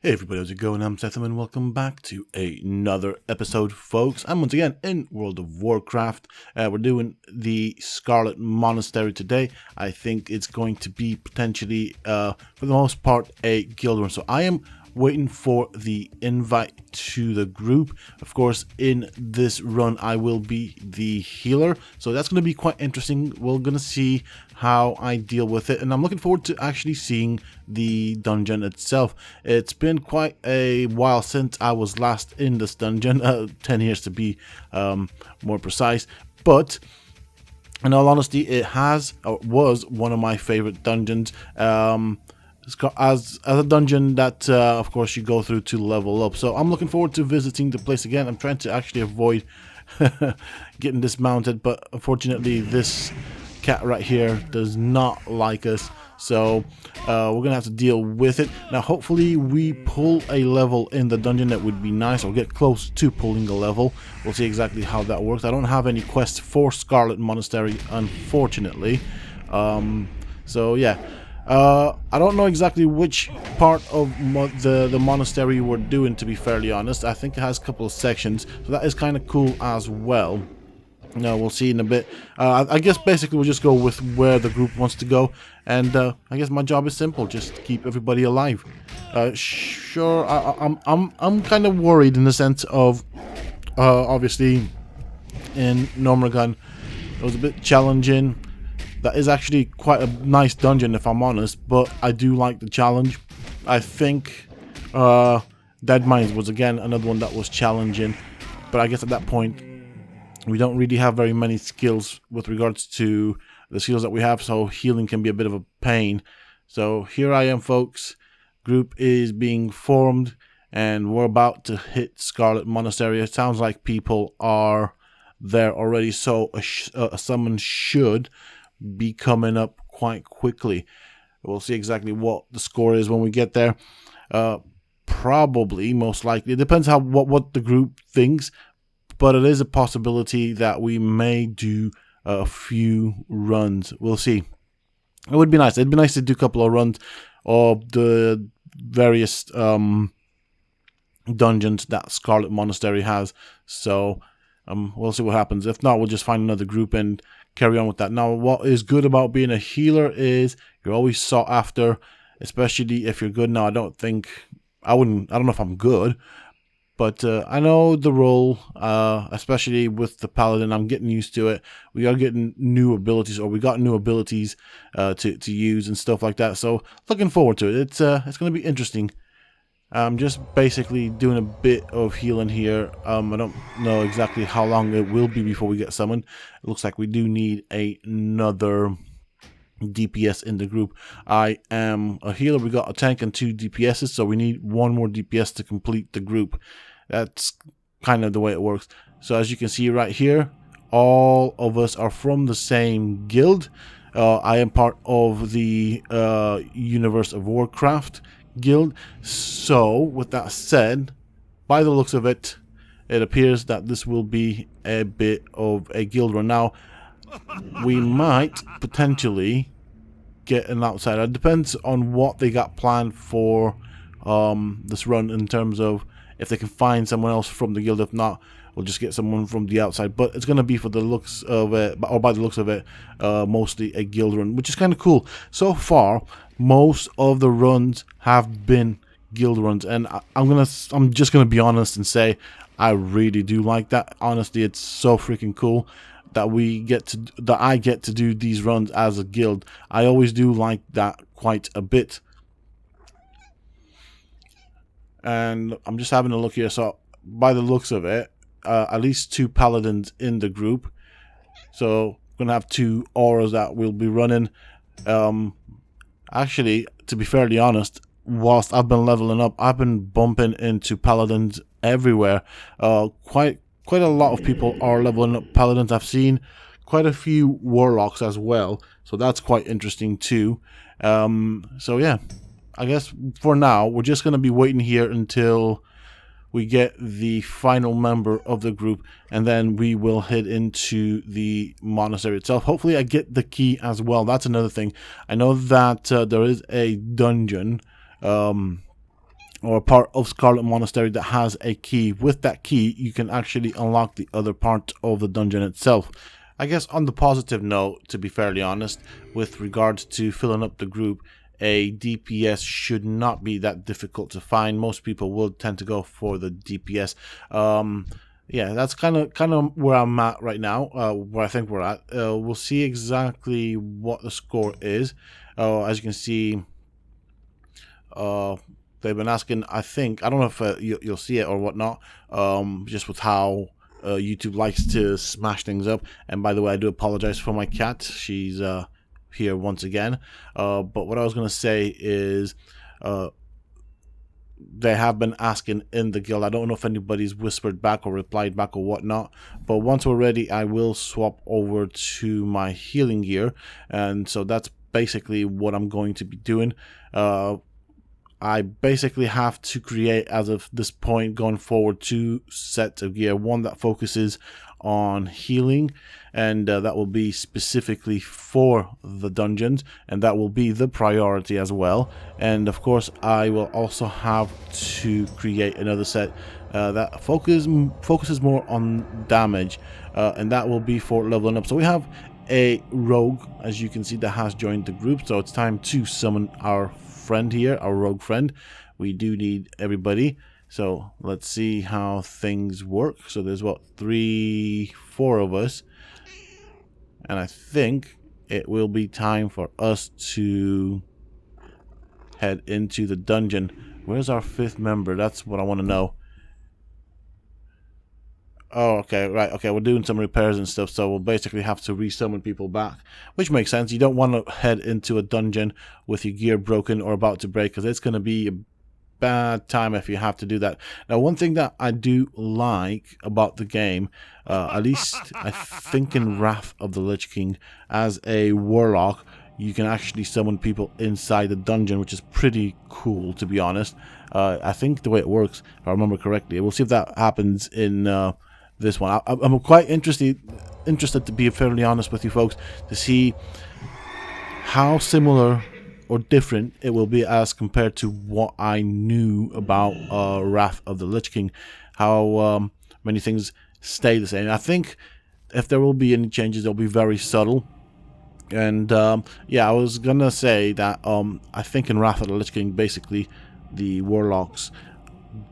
Hey everybody, how's it going? I'm Sethum and welcome back to another episode, folks. I'm once again in World of Warcraft. We're doing the Scarlet Monastery today. I think it's going to be potentially, for the most part, a guild run. So I am waiting for the invite to the group. Of course, in this run, I will be the healer. So that's going to be quite interesting. We're going to see how I deal with it. And I'm looking forward to actually seeing the dungeon itself. It's been quite a while since I was last in this dungeon. 10 years to be more precise. But in all honesty, it was one of my favorite dungeons. As a dungeon that of course you go through to level up. So I'm looking forward to visiting the place again. I'm trying to actually avoid getting dismounted, but unfortunately this cat right here does not like us, so we're gonna have to deal with it. Now hopefully we pull a level in the dungeon. That would be nice, or get close to pulling a level. We'll see exactly how that works. I don't have any quests for Scarlet Monastery, unfortunately. So yeah, I don't know exactly which part of the monastery we're doing, to be fairly honest. I think it has a couple of sections, so that is kind of cool as well. No, we'll see in a bit. I guess basically we'll just go with where the group wants to go, and I guess my job is simple: just keep everybody alive. Sure, I'm kind of worried in the sense of obviously in Normergun it was a bit challenging. That is actually quite a nice dungeon, if I'm honest, but I do like the challenge. I think Dead Mines was again another one that was challenging, but I guess at that point we don't really have very many skills with regards to the skills that we have, so healing can be a bit of a pain. So here I am, folks. Group is being formed, and we're about to hit Scarlet Monastery. It sounds like people are there already, so a summon should be coming up quite quickly. We'll see exactly what the score is when we get there. Probably, most likely, it depends what the group thinks, but it is a possibility that we may do a few runs. We'll see. It would be nice. It'd be nice to do a couple of runs of the various dungeons that Scarlet Monastery has. So we'll see what happens. If not, we'll just find another group and carry on with that. Now, what is good about being a healer is you're always sought after, especially if you're good. Now, I don't know if I'm good, but I know the role, especially with the Paladin. I'm getting used to it. We are getting new abilities, or we got new abilities to use and stuff like that. So looking forward to it. It's going to be interesting. I'm just basically doing a bit of healing here. I don't know exactly how long it will be before we get summoned. It looks like we do need another DPS in the group. I am a healer. We got a tank and 2 DPSs, so we need one more DPS to complete the group. That's kind of the way it works. So as you can see right here, all of us are from the same guild. I am part of the Universe of Warcraft guild. So with that said, by the looks of it, it appears that this will be a bit of a guild run. Now we might potentially get an outsider. It depends on what they got planned for this run, in terms of if they can find someone else from the guild. If not, we'll just get someone from the outside. But it's going to be, for the looks of it, or by the looks of it, mostly a guild run, which is kind of cool. So far, most of the runs have been guild runs, and I'm just gonna be honest and say I really do like that. Honestly, it's so freaking cool that I get to do these runs as a guild. I always do like that quite a bit. And I'm just having a look here. So by the looks of it, at least 2 paladins in the group. So we're gonna have 2 auras that we'll be running. Actually, to be fairly honest, whilst I've been leveling up, I've been bumping into paladins everywhere. Quite a lot of people are leveling up paladins. I've seen quite a few warlocks as well, so that's quite interesting too. So yeah, I guess for now we're just going to be waiting here until we get the final member of the group, and then we will head into the monastery itself. Hopefully I get the key as well. That's another thing. I know that there is a dungeon or a part of Scarlet Monastery that has a key. With that key, you can actually unlock the other part of the dungeon itself. I guess on the positive note, to be fairly honest, with regards to filling up the group, a DPS should not be that difficult to find. Most people will tend to go for the DPS. Yeah, that's kind of where I'm at right now, where I think we're at. We'll see exactly what the score is. As you can see, they've been asking, I don't know if you'll see it or whatnot, just with how YouTube likes to smash things up. And by the way, I do apologize for my cat. She's here once again. But what I was going to say is they have been asking in the guild. I don't know if anybody's whispered back or replied back or whatnot, but once we're ready, I will swap over to my healing gear. And so that's basically what I'm going to be doing. I basically have to create, as of this point going forward, 2 sets of gear. One that focuses on healing, and that will be specifically for the dungeons, and that will be the priority as well. And of course, I will also have to create another set that focuses more on damage, and that will be for leveling up. So we have a rogue, as you can see, that has joined the group. So it's time to summon our friend here, our rogue friend. We do need everybody. So let's see how things work. So there's what, 4 of us, and I think it will be time for us to head into the dungeon. Where's our 5th member? That's what I want to know. Oh, okay, right, okay, we're doing some repairs and stuff, so we'll basically have to resummon people back, which makes sense. You don't want to head into a dungeon with your gear broken or about to break, because it's going to be a bad time if you have to do that. Now, one thing that I do like about the game, at least I think in Wrath of the Lich King, as a warlock, you can actually summon people inside the dungeon, which is pretty cool, to be honest. I think the way it works, if I remember correctly, we'll see if that happens in this one. I'm quite interested, to be fairly honest with you folks, to see how similar or different it will be as compared to what I knew about Wrath of the Lich King. How many things stay the same. I think if there will be any changes, they'll be very subtle. And yeah, I was gonna say that I think in Wrath of the Lich King, basically the warlocks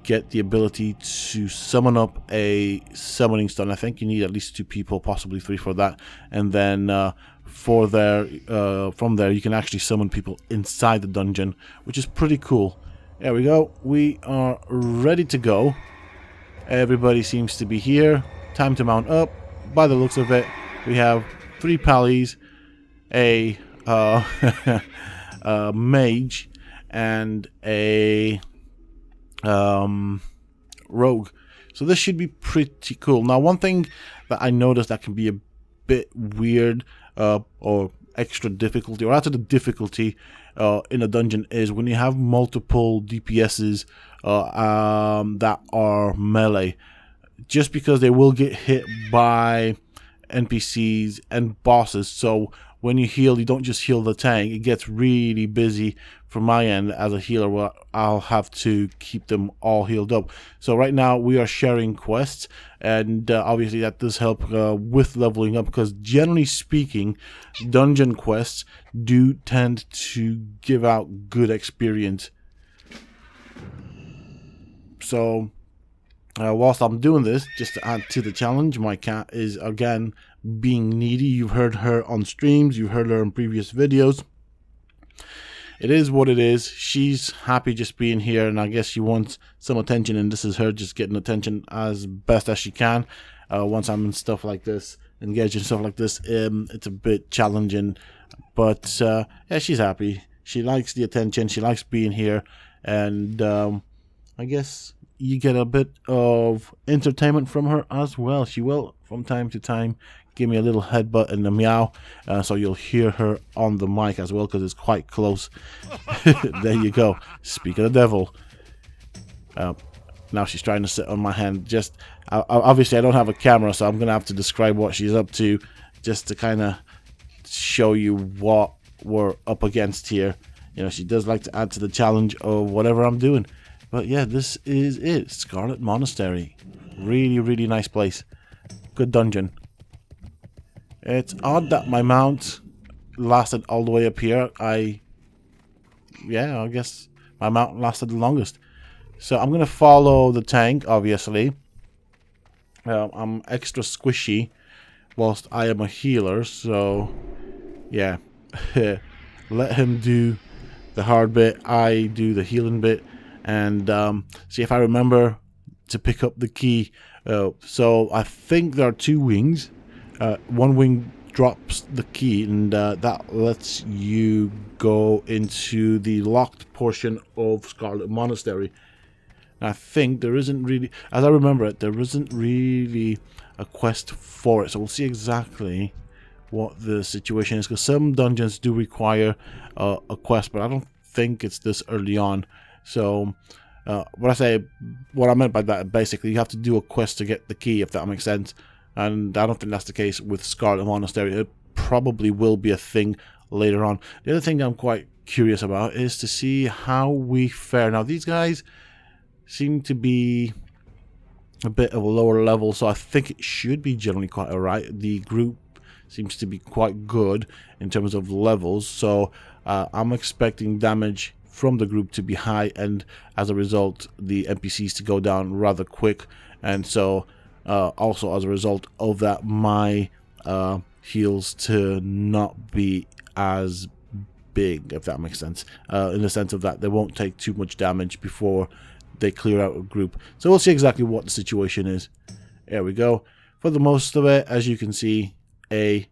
get the ability to summon up a summoning stone. I think you need at least 2 people, possibly 3 for that. And then from there you can actually summon people inside the dungeon, which is pretty cool. There we go. We are ready to go. Everybody seems to be here. Time to mount up. By the looks of it, we have 3 pallies, a mage, and a rogue. So this should be pretty cool. Now, one thing that I noticed that can be a bit weird or extra difficulty, or after the difficulty in a dungeon, is when you have multiple DPSs that are melee. Just because they will get hit by NPCs and bosses, so when you heal, you don't just heal the tank. It gets really busy from my end as a healer, where I'll have to keep them all healed up. So right now we are sharing quests, and obviously that does help with leveling up, because generally speaking, dungeon quests do tend to give out good experience. So whilst I'm doing this, just to add to the challenge, my cat is again being needy. You've heard her on streams, you've heard her in previous videos. It is what it is. She's happy just being here, and I guess she wants some attention, and this is her just getting attention as best as she can. Once I'm in stuff like this, engaged in stuff like this, it's a bit challenging, but yeah, she's happy. She likes the attention, she likes being here, and I guess you get a bit of entertainment from her as well. She will, from time to time, give me a little headbutt and a meow, so you'll hear her on the mic as well, because it's quite close. There you go. Speak of the devil. Now she's trying to sit on my hand. Just obviously I don't have a camera, so I'm gonna have to describe what she's up to, just to kind of show you what we're up against here. You know, she does like to add to the challenge of whatever I'm doing. But yeah, this is it. Scarlet Monastery. Really, really nice place. Good dungeon. It's odd that my mount lasted all the way up here. Yeah, I guess my mount lasted the longest. So I'm going to follow the tank, obviously. I'm extra squishy whilst I am a healer, so yeah. Let him do the hard bit, I do the healing bit, and see if I remember to pick up the key. So I think there are two wings. One wing drops the key, and that lets you go into the locked portion of Scarlet Monastery. And I think there isn't really, as I remember it, there isn't really a quest for it. So we'll see exactly what the situation is, because some dungeons do require a quest, but I don't think it's this early on. So what I meant by that, basically you have to do a quest to get the key, if that makes sense. And I don't think that's the case with Scarlet Monastery. It probably will be a thing later on. The other thing I'm quite curious about is to see how we fare. Now these guys seem to be a bit of a lower level, so I think it should be generally quite alright. The group seems to be quite good in terms of levels, so I'm expecting damage from the group to be high, and as a result the NPCs to go down rather quick, and so also as a result of that my heals to not be as big, if that makes sense, in the sense of that they won't take too much damage before they clear out a group. So we'll see exactly what the situation is. There we go. For the most of it, as you can see, a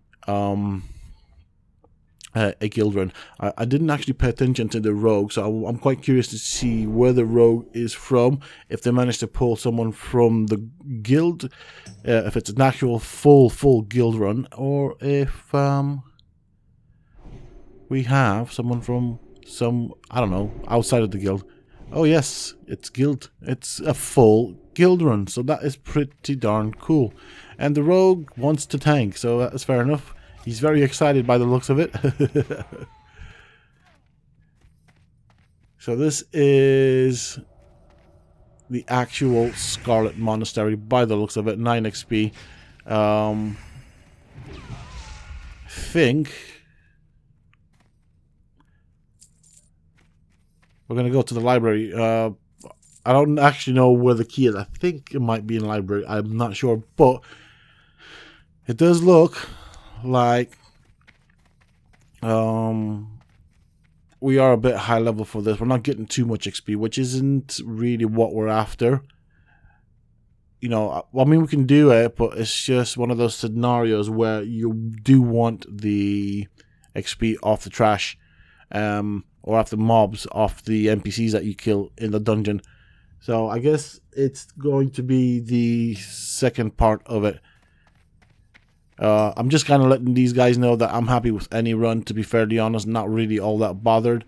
guild run. I didn't actually pay attention to the rogue, so I'm quite curious to see where the rogue is from, if they managed to pull someone from the guild, if it's an actual full guild run, or if we have someone from some, I don't know, outside of the guild. Oh yes, it's guild. It's a full guild run, so that is pretty darn cool. And the rogue wants to tank, so that's fair enough. He's very excited by the looks of it. So this is the actual Scarlet Monastery by the looks of it. 9 XP. I think we're going to go to the library. I don't actually know where the key is. I think it might be in the library. I'm not sure. But it does look like we are a bit high level for this. We're not getting too much XP, which isn't really what we're after. You know, I mean, we can do it, but it's just one of those scenarios where you do want the XP off the trash. Or after mobs, off the NPCs that you kill in the dungeon. So I guess it's going to be the second part of it. I'm just kind of letting these guys know that I'm happy with any run, to be fairly honest. Not really all that bothered.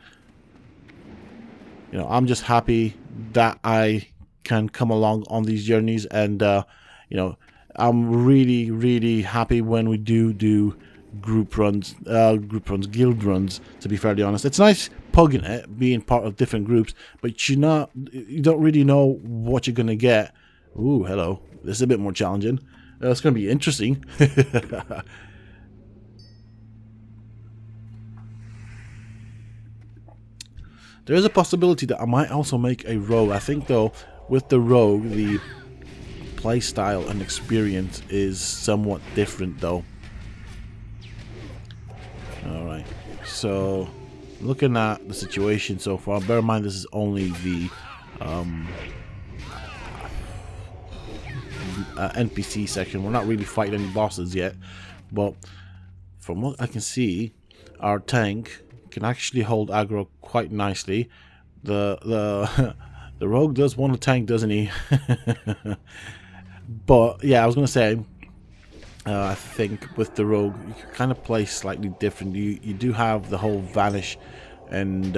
You know, I'm just happy that I can come along on these journeys, and you know, I'm really happy when we do guild runs, to be fairly honest. It's nice pugging it, being part of different groups, but you don't really know what you're gonna get. Ooh, hello. This is a bit more challenging. It's gonna be interesting. There is a possibility that I might also make a rogue. I think though, with the rogue, the playstyle and experience is somewhat different though. Alright, so looking at the situation so far, bear in mind this is only the NPC section. We're not really fighting any bosses yet, but from what I can see, our tank can actually hold aggro quite nicely. The rogue does want to tank, doesn't he? But yeah, I was gonna say, I think with the rogue you can kind of play slightly different. You do have the whole vanish and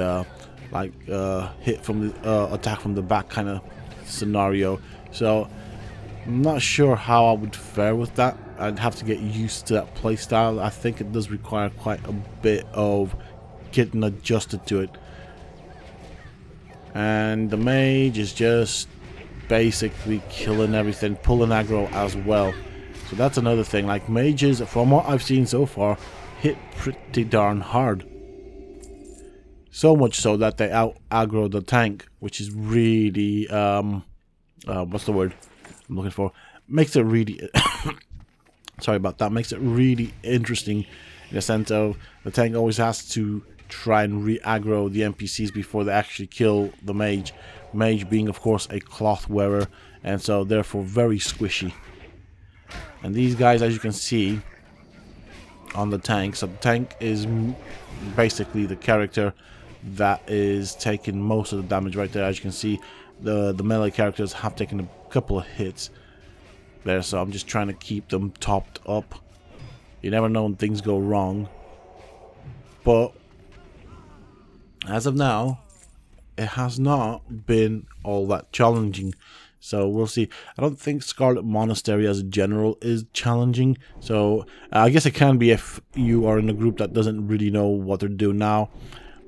hit from the attack from the back kind of scenario. So I'm not sure how I would fare with that. I'd have to get used to that playstyle. I think it does require quite a bit of getting adjusted to it. And the mage is just basically killing everything, pulling aggro as well. So that's another thing. Like, mages, from what I've seen so far, hit pretty darn hard. So much so that they out aggro the tank, which is really what's the word I'm looking for? Makes it really sorry about that. Makes it really interesting in the sense of the tank always has to try and re-aggro the NPCs before they actually kill the mage. Mage being, of course, a cloth wearer, and so therefore very squishy. And these guys, as you can see on the tank, so the tank is basically the character that is taking most of the damage right there. As you can see, the melee characters have taken a couple of hits there, so I'm just trying to keep them topped up. You never know when things go wrong, but as of now, it has not been all that challenging. So we'll see. I don't think Scarlet Monastery as a general is challenging. So I guess it can be if you are in a group that doesn't really know what they're doing now.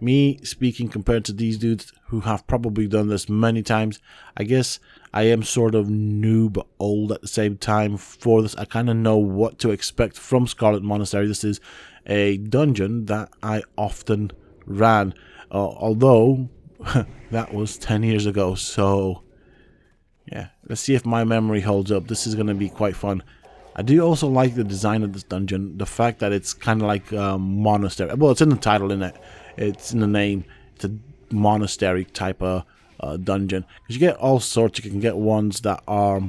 Me speaking compared to these dudes who have probably done this many times, I guess I am sort of new but old at the same time for this. I kind of know what to expect from Scarlet Monastery. This is a dungeon that I often ran. Although that was 10 years ago, so yeah, let's see if my memory holds up. This is going to be quite fun. I do also like the design of this dungeon. The fact that it's kind of like a monastery. Well, it's in the title, isn't it? It's in the name. It's a monastery type of dungeon. Because you get all sorts. You can get ones that are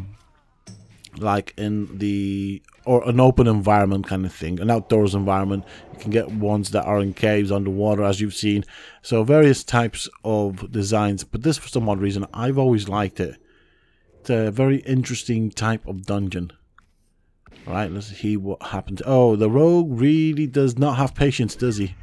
like in the... or an open environment kind of thing. An outdoors environment. You can get ones that are in caves, underwater, as you've seen. So various types of designs. But this, for some odd reason, I've always liked it. It's a very interesting type of dungeon. Alright, let's see what happens. Oh, the rogue really does not have patience, does he?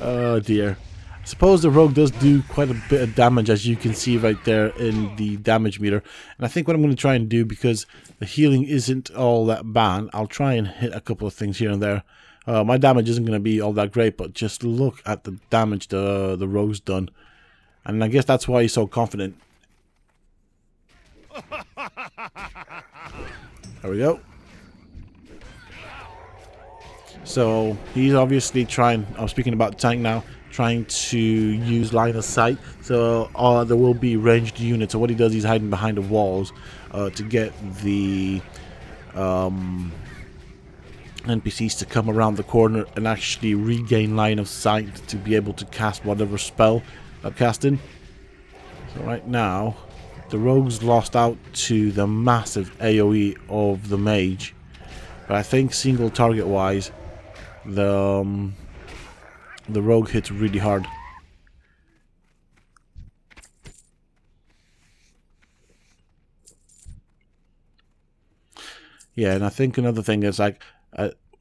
Oh dear. I suppose the rogue does do quite a bit of damage, as you can see right there in the damage meter. And I think what I'm going to try and do, because the healing isn't all that bad, I'll try and hit a couple of things here and there. My damage isn't going to be all that great, but just look at the damage the rogue's done. And I guess that's why he's so confident. There we go. So he's obviously trying, I'm speaking about tank now, trying to use line of sight. So there will be ranged units. So what he does, he's hiding behind the walls to get the NPCs to come around the corner and actually regain line of sight to be able to cast whatever spell they're casting. So right now, the rogue's lost out to the massive AoE of the mage. But I think single target wise, the rogue hits really hard. Yeah, and I think another thing is like,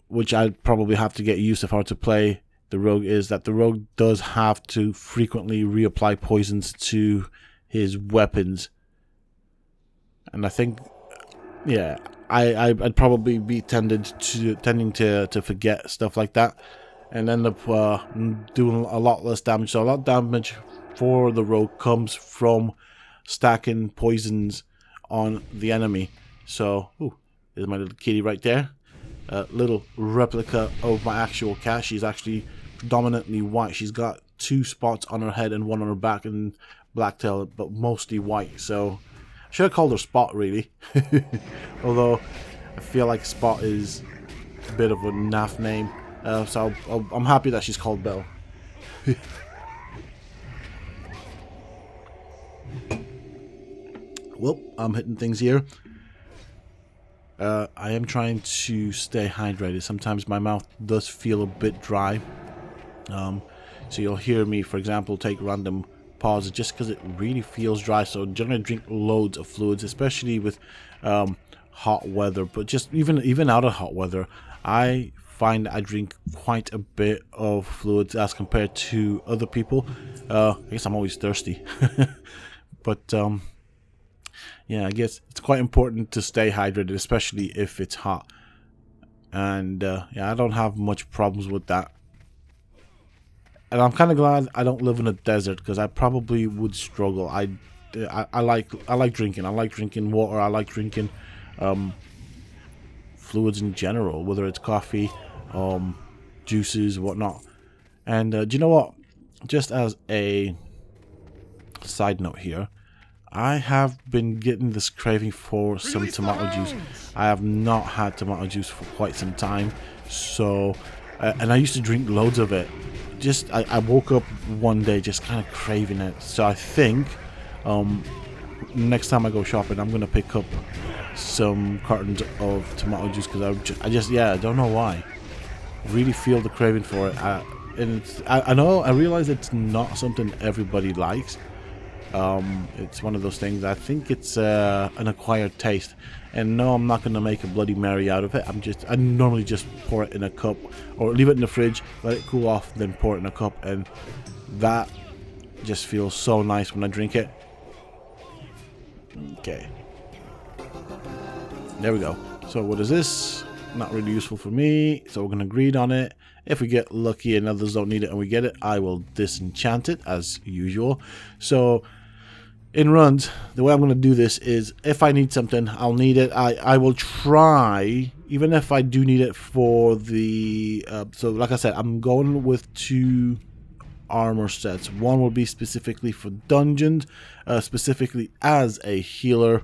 which I'd probably have to get used to if I were to play the rogue, is that the rogue does have to frequently reapply poisons to his weapons. And I think, yeah, I'd probably be tending to forget stuff like that, and end up doing a lot less damage. So a lot of damage for the rogue comes from stacking poisons on the enemy. So, ooh, there's my little kitty right there. Little replica of my actual cat. She's actually predominantly white. She's got 2 spots on her head and 1 on her back and black tail, but mostly white. So I should have called her Spot, really. Although I feel like Spot is a bit of a naff name. So I'm happy that she's called Belle. Well, I'm hitting things here. I am trying to stay hydrated. Sometimes my mouth does feel a bit dry. So you'll hear me, for example, take random pauses just because it really feels dry. So generally drink loads of fluids, especially with hot weather. But just even out of hot weather, I find I drink quite a bit of fluids as compared to other people. I guess I'm always thirsty. But yeah, I guess it's quite important to stay hydrated, especially if it's hot. And yeah, I don't have much problems with that. And I'm kind of glad I don't live in a desert, because I probably would struggle. I like drinking. I like drinking water. I like drinking fluids in general, whether it's coffee, juices, whatnot. And do you know what? Just as a side note here, I have been getting this craving for some tomato juice. I have not had tomato juice for quite some time. So, and I used to drink loads of it. Just, I woke up one day just kind of craving it. So I think next time I go shopping, I'm going to pick up some cartons of tomato juice, because I don't know why. Really feel the craving for it. And I realize it's not something everybody likes. It's one of those things. I think it's an acquired taste, and no, I'm not going to make a Bloody Mary out of it. I normally just pour it in a cup, or leave it in the fridge, let it cool off, then pour it in a cup, and that just feels so nice when I drink it. Okay, there we go. So what is this? Not really useful for me, so we're going to greed on it. If we get lucky and others don't need it and we get it, I will disenchant it as usual. So in runs, the way I'm going to do this is, if I need something, I'll need it. I will try, even if I do need it for the... so like I said, I'm going with 2 armor sets. One will be specifically for dungeons, specifically as a healer.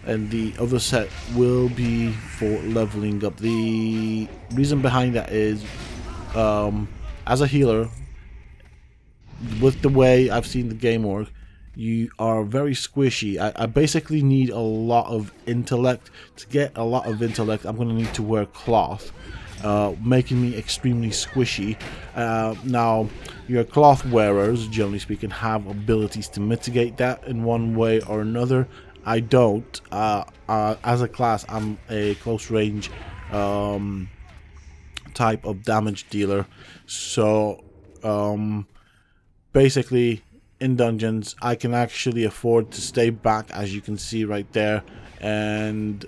And the other set will be for leveling up. The reason behind that is, as a healer, with the way I've seen the game work, you are very squishy. I basically need a lot of intellect. To get a lot of intellect, I'm going to need to wear cloth, making me extremely squishy. Now, your cloth wearers, generally speaking, have abilities to mitigate that in one way or another. I don't. As a class, I'm a close range type of damage dealer. So, basically, in dungeons, I can actually afford to stay back, as you can see right there, and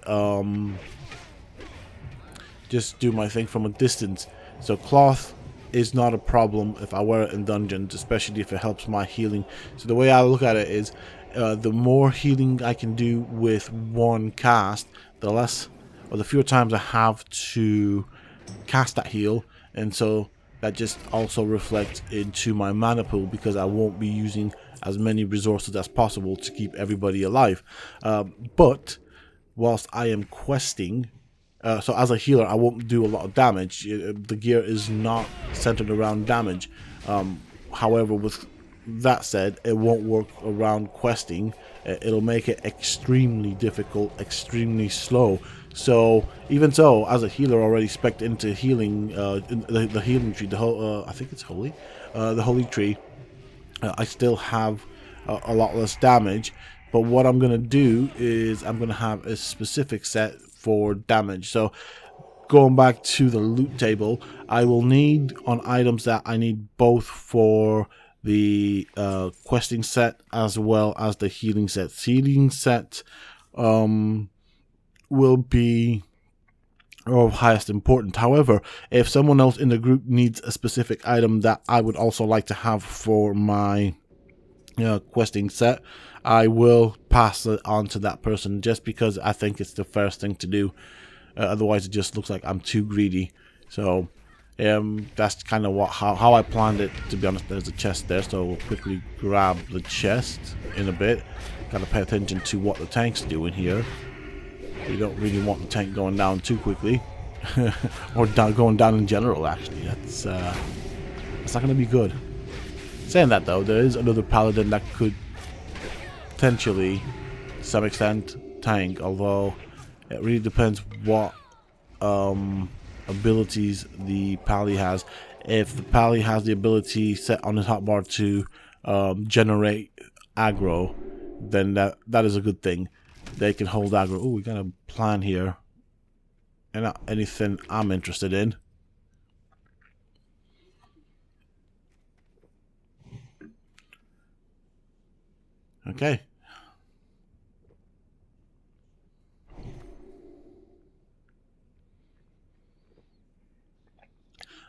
just do my thing from a distance. So cloth is not a problem if I wear it in dungeons, especially if it helps my healing. So the way I look at it is, the more healing I can do with one cast, the less, or the fewer times I have to cast that heal, and so that just also reflects into my mana pool, because I won't be using as many resources as possible to keep everybody alive. But whilst I am questing, so as a healer, I won't do a lot of damage. The gear is not centered around damage. However, with that said, it won't work around questing. It'll make it extremely difficult, extremely slow. So even so, as a healer already spec'd into healing, the healing tree, the whole, I think it's holy, the holy tree, I still have a lot less damage. But what I'm gonna do is I'm gonna have a specific set for damage. So going back to the loot table, I will need on items that I need both for the questing set as well as the healing set. Healing set will be of highest importance. However, if someone else in the group needs a specific item that I would also like to have for my questing set, I will pass it on to that person, just because I think it's the first thing to do. Otherwise, it just looks like I'm too greedy. So that's kind of how I planned it, to be honest. There's a chest there, so we'll quickly grab the chest in a bit. Gotta pay attention to what the tank's doing here. You don't really want the tank going down too quickly. Or going down in general, actually. That's not gonna be good. Saying that though, there is another paladin that could potentially, to some extent, tank, although it really depends what abilities the pally has. If the pally has the ability set on his hotbar to generate aggro, then that is a good thing. They can hold aggro. Oh, we got a plan here. And not anything I'm interested in. Okay.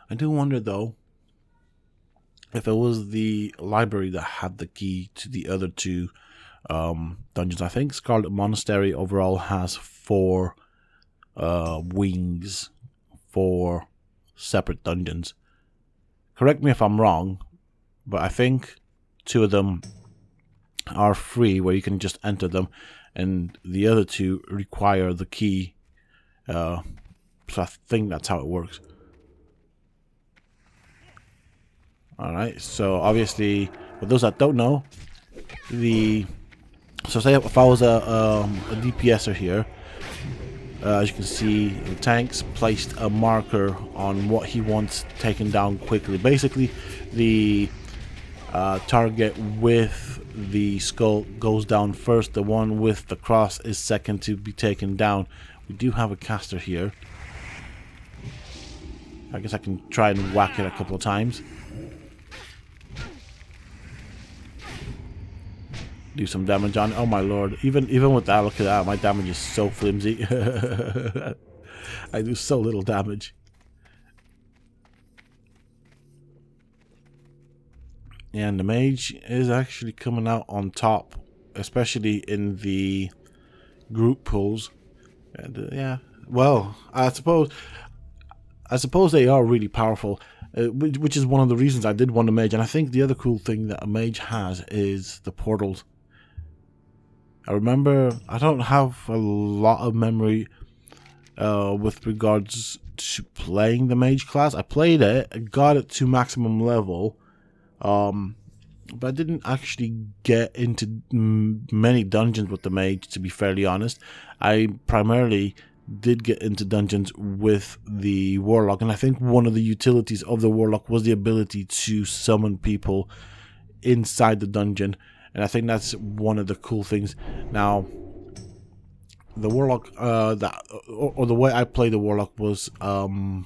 I do wonder though, if it was the library that had the key to the other two dungeons. I think Scarlet Monastery overall has 4 wings, 4 separate dungeons. Correct me if I'm wrong, but I think 2 of them are free where you can just enter them, and the other 2 require the key. So I think that's how it works. Alright, so obviously, for those that don't know, so say if I was a DPSer here, as you can see, the tanks placed a marker on what he wants taken down quickly. Basically, the target with the skull goes down first. The one with the cross is second to be taken down. We do have a caster here. I guess I can try and whack it a couple of times. Do some damage on it. Oh my lord. Even with that, look at that. My damage is so flimsy. I do so little damage. And the mage is actually coming out on top, especially in the group pulls. And yeah, well, I suppose they are really powerful, which is one of the reasons I did want a mage. And I think the other cool thing that a mage has is the portals. I remember, I don't have a lot of memory with regards to playing the mage class. I played it, I got it to maximum level, but I didn't actually get into many dungeons with the mage, to be fairly honest. I primarily did get into dungeons with the warlock, and I think one of the utilities of the warlock was the ability to summon people inside the dungeon. And I think that's one of the cool things. Now, the warlock, or the way I play the warlock was, the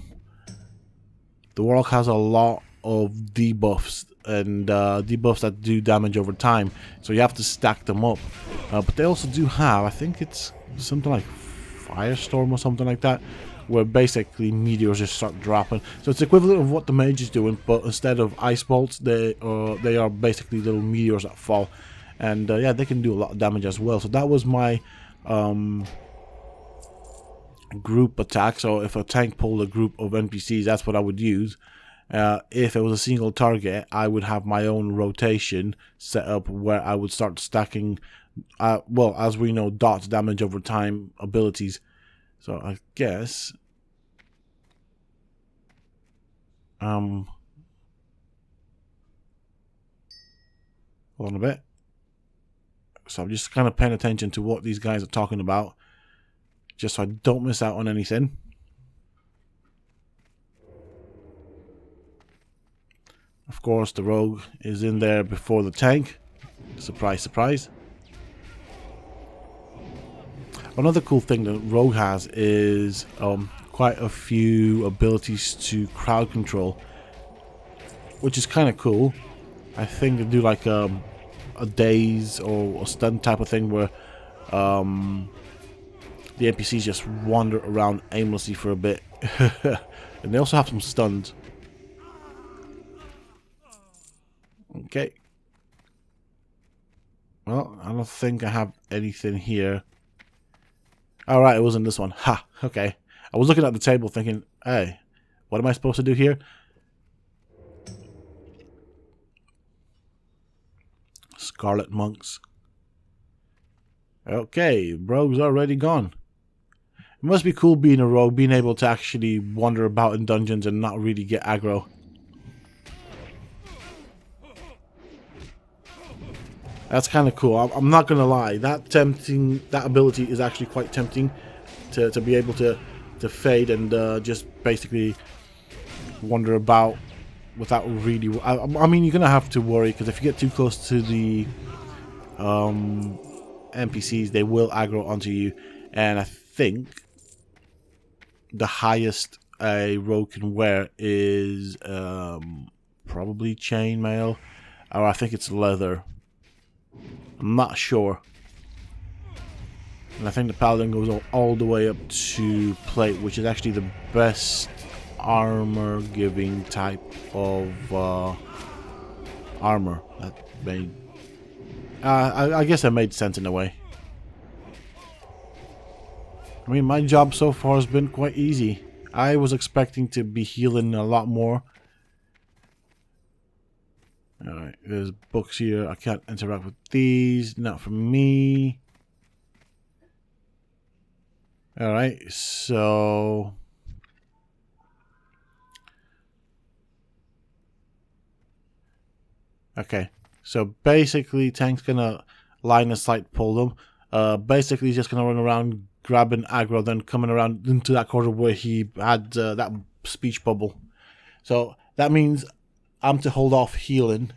warlock has a lot of debuffs, and debuffs that do damage over time. So you have to stack them up. But they also do have, I think it's something like Firestorm or something like that, where basically meteors just start dropping. So it's equivalent of what the mage is doing, but instead of ice bolts, they are basically little meteors that fall, and yeah, they can do a lot of damage as well. So that was my group attack. So if a tank pulled a group of NPCs, that's what I would use. If it was a single target, I would have my own rotation set up where I would start stacking, well, as we know, dot damage over time abilities. So I guess hold on a bit. So I'm just kind of paying attention to what these guys are talking about, just so I don't miss out on anything. Of course, the rogue is in there before the tank. Surprise, surprise. Another cool thing that rogue has is quite a few abilities to crowd control, which is kind of cool. I think they do like a daze or a stun type of thing where the NPCs just wander around aimlessly for a bit. And they also have some stuns. Okay. Well, I don't think I have anything here. Alright, it wasn't this one. Ha! Okay. I was looking at the table thinking, hey, what am I supposed to do here? Scarlet monks. Okay, rogue's already gone. It must be cool being a rogue, being able to actually wander about in dungeons and not really get aggro. That's kind of cool. I'm not gonna lie. That ability is actually quite tempting to be able to fade and just basically wander about without really. I mean, you're gonna have to worry because if you get too close to the NPCs, they will aggro onto you. And I think the highest a rogue can wear is probably chainmail, or I think it's leather. I'm not sure. And I think the paladin goes all the way up to plate, which is actually the best armor giving type of armor. That made... I guess that made sense in a way. I mean, my job so far has been quite easy. I was expecting to be healing a lot more. Alright, there's books here. I can't interact with these. Not for me. Alright, so... Okay, so basically Tank's gonna line of sight pull them. Basically he's just gonna run around grabbing aggro, then coming around into that corner where he had that speech bubble. So that means I'm to hold off healing,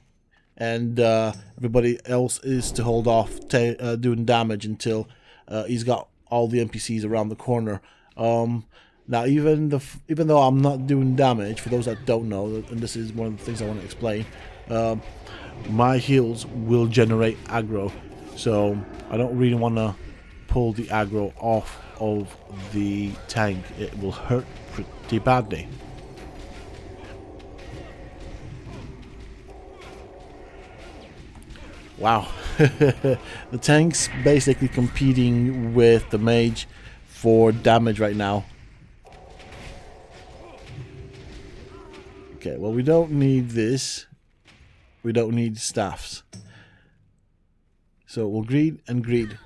and everybody else is to hold off doing damage until he's got all the NPCs around the corner. Now, even though I'm not doing damage, for those that don't know, and this is one of the things I want to explain, my heals will generate aggro, so I don't really want to pull the aggro off of the tank. It will hurt pretty badly. Wow. The tank's basically competing with the mage for damage right now. Okay, well, we don't need this. We don't need staffs. So we'll greed and greed.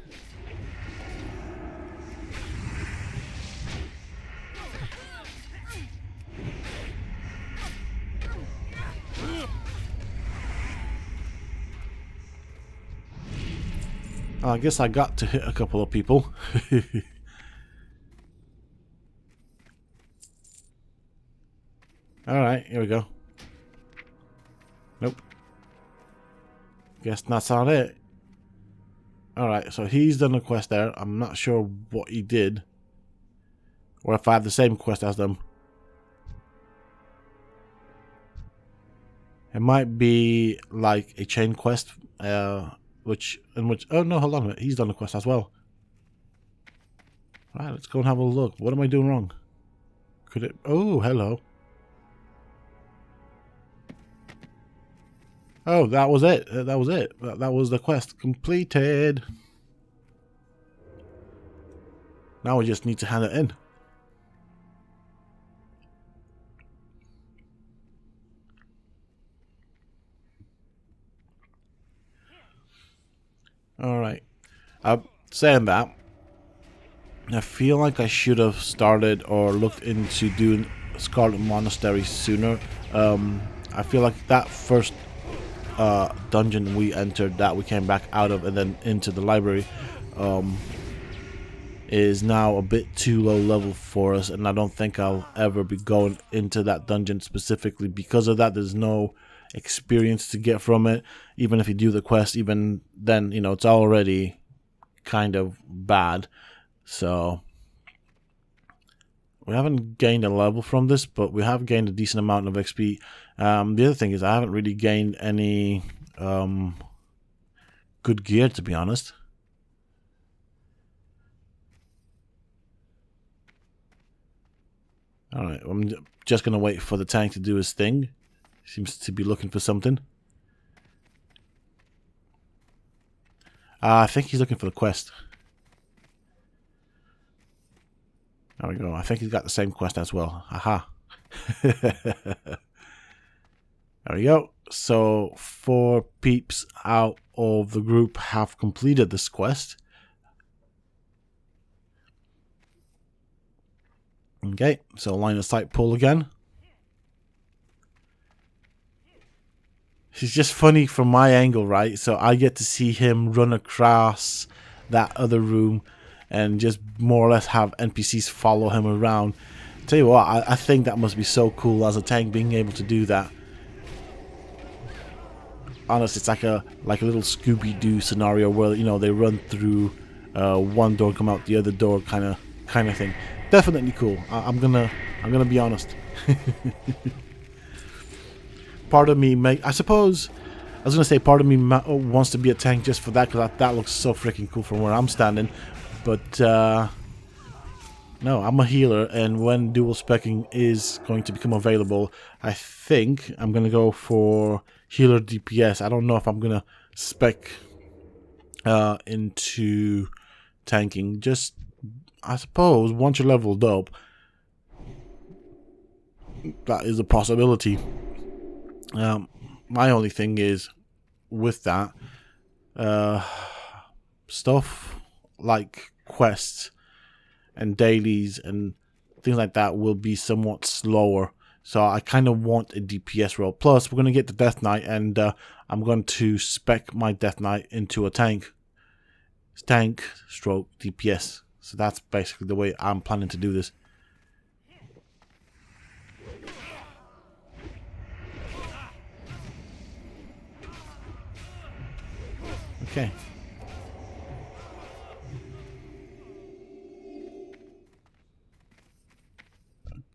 I guess I got to hit a couple of people. Alright, here we go. Nope. Guess that's not it. Alright, so he's done a quest there. I'm not sure what he did, or if I have the same quest as them. It might be like a chain quest, oh no, hold on a minute, he's done a quest as well. Alright, let's go and have a look. What am I doing wrong? Could it... Oh, hello. Oh, that was it. That was it. That was the quest completed. Now we just need to hand it in. Alright. Saying that, I feel like I should have started or looked into doing Scarlet Monastery sooner. I feel like that first dungeon we entered, that we came back out of and then into the library, is now a bit too low level for us, and I don't think I'll ever be going into that dungeon specifically because of that. There's no experience to get from it. Even if you do the quest, even then, you know, it's already kind of bad. So we haven't gained a level from this, but we have gained a decent amount of XP. The other thing is I haven't really gained any good gear, to be honest. Alright, I'm just going to wait for the tank to do his thing. Seems to be looking for something. I think he's looking for the quest. There we go. I think he's got the same quest as well. Haha. There we go. So 4 peeps out of the group have completed this quest. Okay, so line of sight pull again. It's just funny from my angle, right? So I get to see him run across that other room and just more or less have NPCs follow him around. Tell you what, I think that must be so cool as a tank, being able to do that. Honestly, it's like a little Scooby-Doo scenario where, you know, they run through one door, come out the other door, kind of thing. Definitely cool. I'm gonna be honest. Part of me I suppose I was gonna say part of me wants to be a tank just for that, because that looks so freaking cool from where I'm standing. But no, I'm a healer, and when dual specking is going to become available, I think I'm gonna go for healer DPS. I don't know if I'm gonna spec into tanking. Just, I suppose, once you're leveled up, that is a possibility. My only thing is with that, stuff like quests and dailies and things like that will be somewhat slower. So I kind of want a DPS role. Plus, we're going to get the Death Knight, and I'm going to spec my Death Knight into a tank. Tank stroke DPS. So that's basically the way I'm planning to do this. Okay.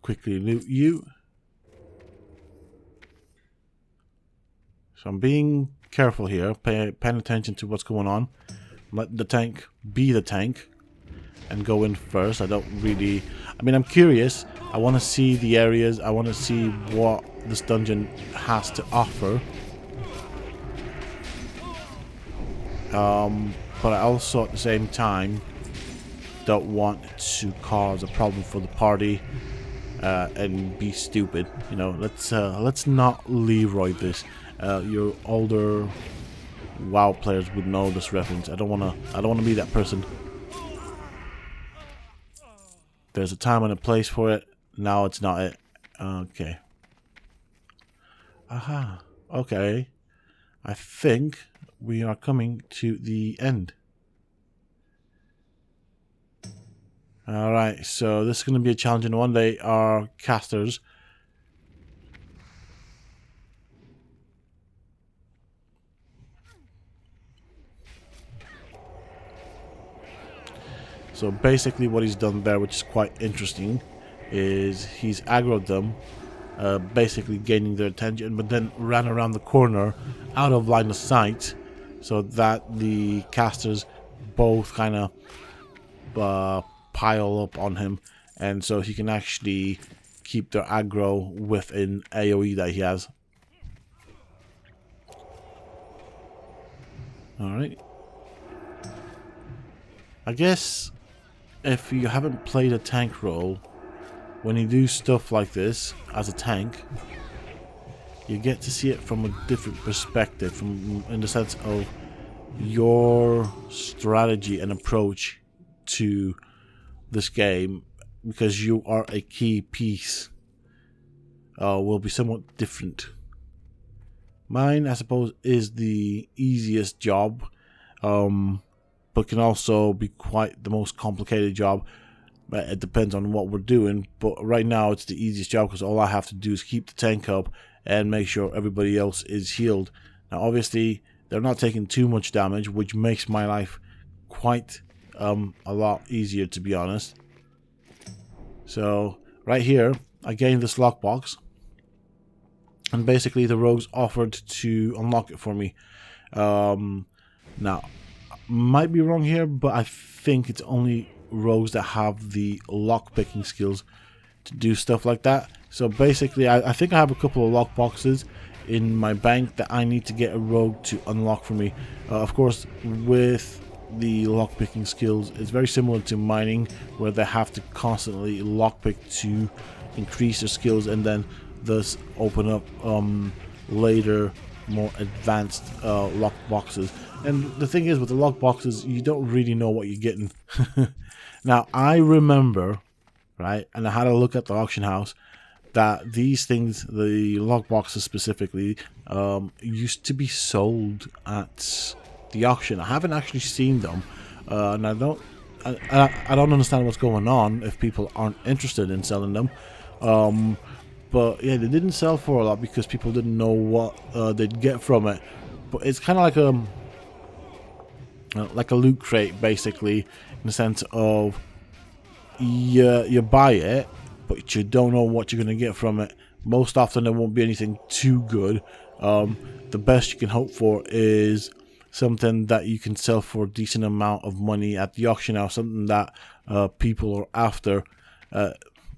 Quickly loot you. So I'm being careful here, paying attention to what's going on. Let the tank be the tank and go in first. I don't really... I mean, I'm curious. I want to see the areas. I want to see what this dungeon has to offer. But I also, at the same time, don't want to cause a problem for the party and be stupid. You know, let's not Leroy this. Your older WoW players would know this reference. I don't wanna be that person. There's a time and a place for it. Now it's not it. Okay. Aha. Okay. I think we are coming to the end. Alright, so this is going to be a challenging one. They are casters. So basically what he's done there, which is quite interesting, is he's aggroed them, basically gaining their attention, but then ran around the corner out of line of sight, so that the casters both kind of pile up on him, and so he can actually keep their aggro with an AoE that he has. Alright. I guess if you haven't played a tank role, when you do stuff like this as a tank, you get to see it from a different perspective, in the sense of your strategy and approach to this game, because you are a key piece, will be somewhat different. Mine, I suppose, is the easiest job, but can also be quite the most complicated job. It depends on what we're doing, but right now it's the easiest job because all I have to do is keep the tank up and make sure everybody else is healed. Now obviously they're not taking too much damage, which makes my life quite a lot easier, to be honest. So right here I gained this lockbox, and basically the rogues offered to unlock it for me. Now might be wrong here, but I think it's only rogues that have the lockpicking skills to do stuff like that. So basically I think I have a couple of lockboxes in my bank that I need to get a rogue to unlock for me. Of course, with the lockpicking skills, it's very similar to mining, where they have to constantly lockpick to increase their skills and then thus open up later more advanced lock boxes. And the thing is, with the lock boxes, you don't really know what you're getting. Now I remember, right, and I had a look at the auction house, that these things, the lock boxes specifically, used to be sold at the auction. I haven't actually seen them, and I don't understand what's going on if people aren't interested in selling them. But yeah, they didn't sell for a lot because people didn't know what they'd get from it. But it's kind of like a loot crate, basically, in the sense of you buy it, but you don't know what you're going to get from it. Most often there won't be anything too good. The best you can hope for is something that you can sell for a decent amount of money at the auction house, something that people are after,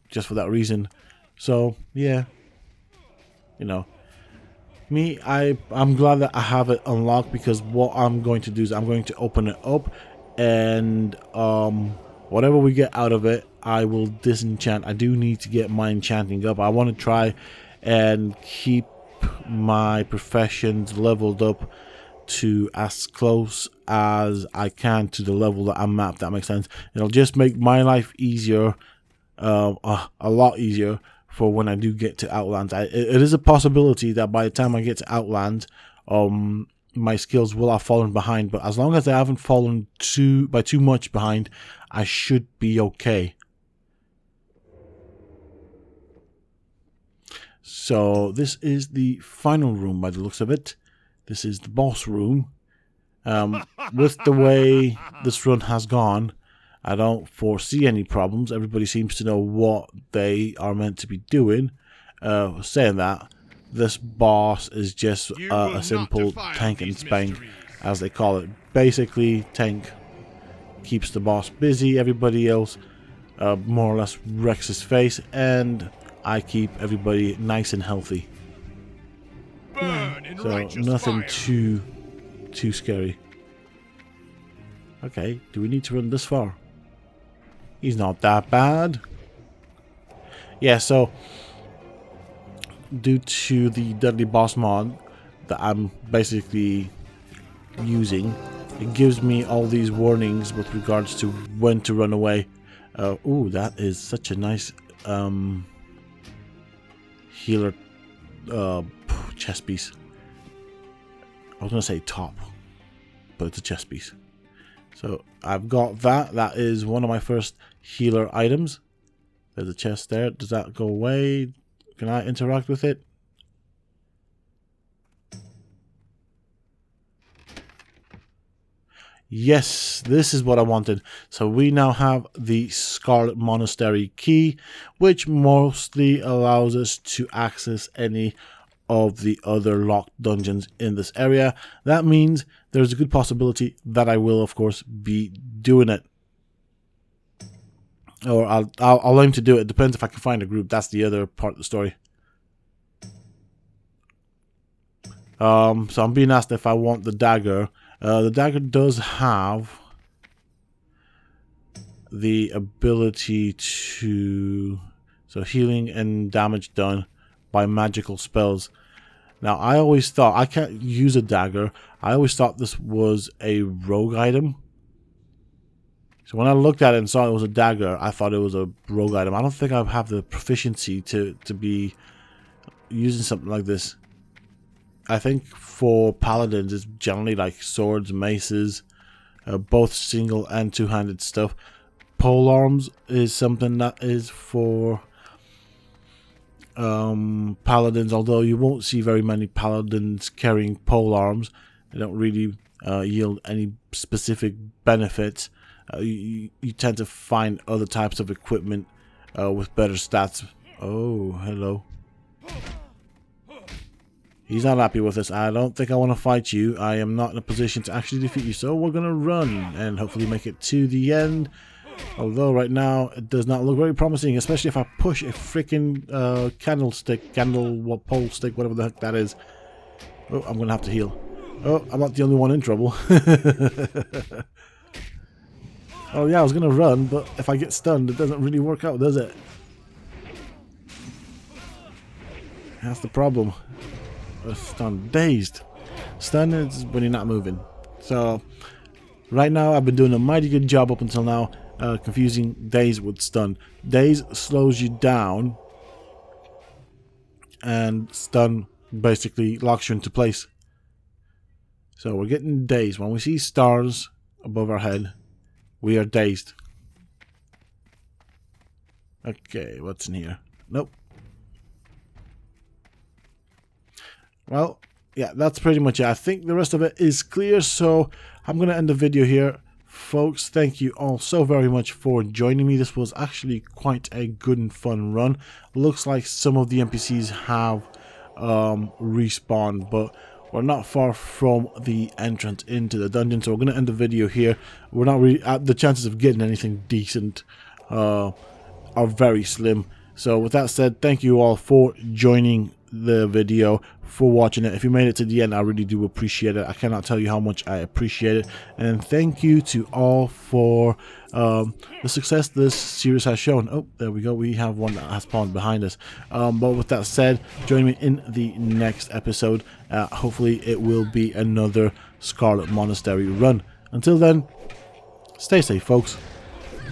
just for that reason. So yeah, you know, I'm glad that I have it unlocked, because what I'm going to do is I'm going to open it up, and whatever we get out of it, I will disenchant. I do need to get my enchanting up. I want to try and keep my professions leveled up to as close as I can to the level that I'm at, if that makes sense. It'll just make my life easier, a lot easier, for when I do get to Outlands. It is a possibility that by the time I get to Outlands, my skills will have fallen behind, but as long as I haven't fallen too much behind, I should be okay. So this is the final room by the looks of it. This is the boss room. With the way this run has gone, I don't foresee any problems. Everybody seems to know what they are meant to be doing. Saying that, this boss is just a simple tank and spank, as they call it. Basically, tank keeps the boss busy. Everybody else more or less wrecks his face, and I keep everybody nice and healthy. So nothing too scary. Okay, do we need to run this far? He's not that bad. Yeah, so due to the Deadly Boss mod that I'm basically using, it gives me all these warnings with regards to when to run away. Ooh, that is such a nice healer chest piece. I was gonna say top, but it's a chest piece. So I've got that. That is one of my first healer items. There's a chest there. Does that go away? Can I interact with it? Yes, this is what I wanted. So we now have the Scarlet Monastery Key, which mostly allows us to access any of the other locked dungeons in this area. That means there's a good possibility that I will, of course, be doing it. Or I'll aim to do it. It depends if I can find a group. That's the other part of the story. So I'm being asked if I want the dagger. The dagger does have the ability to... So healing and damage done by magical spells. Now, I always thought... I can't use a dagger. I always thought this was a rogue item. So when I looked at it and saw it was a dagger, I thought it was a rogue item. I don't think I have the proficiency to be using something like this. I think for paladins, it's generally like swords, maces, both single and two-handed stuff. Pole arms is something that is for paladins, although you won't see very many paladins carrying pole arms. They don't really yield any specific benefits. You tend to find other types of equipment with better stats. Oh, hello. He's not happy with us. I don't think I want to fight you. I am not in a position to actually defeat you. So we're going to run and hopefully make it to the end. Although right now it does not look very promising, especially if I push a freaking pole stick, whatever the heck that is. Oh, I'm going to have to heal. Oh, I'm not the only one in trouble. Oh yeah, I was going to run, but if I get stunned, it doesn't really work out, does it? That's the problem. Stunned. Dazed. Stunned is when you're not moving. So, right now, I've been doing a mighty good job up until now, confusing daze with stun. Daze slows you down, and stun basically locks you into place. So, we're getting dazed. When we see stars above our head, we are dazed. Okay, what's in here? Nope. Well, yeah, that's pretty much it. I think the rest of it is clear, so I'm going to end the video here. Folks, thank you all so very much for joining me. This was actually quite a good and fun run. Looks like some of the NPCs have respawned, but we're not far from the entrance into the dungeon, so we're going to end the video here. We're not really... the chances of getting anything decent are very slim. So with that said, thank you all for joining the video. for watching it. If you made it to the end, I really do appreciate it. I cannot tell you how much I appreciate it. And thank you to all for the success this series has shown. Oh, there we go. We have one that has spawned behind us. But with that said, join me in the next episode. Hopefully it will be another Scarlet Monastery run. Until then, stay safe, folks.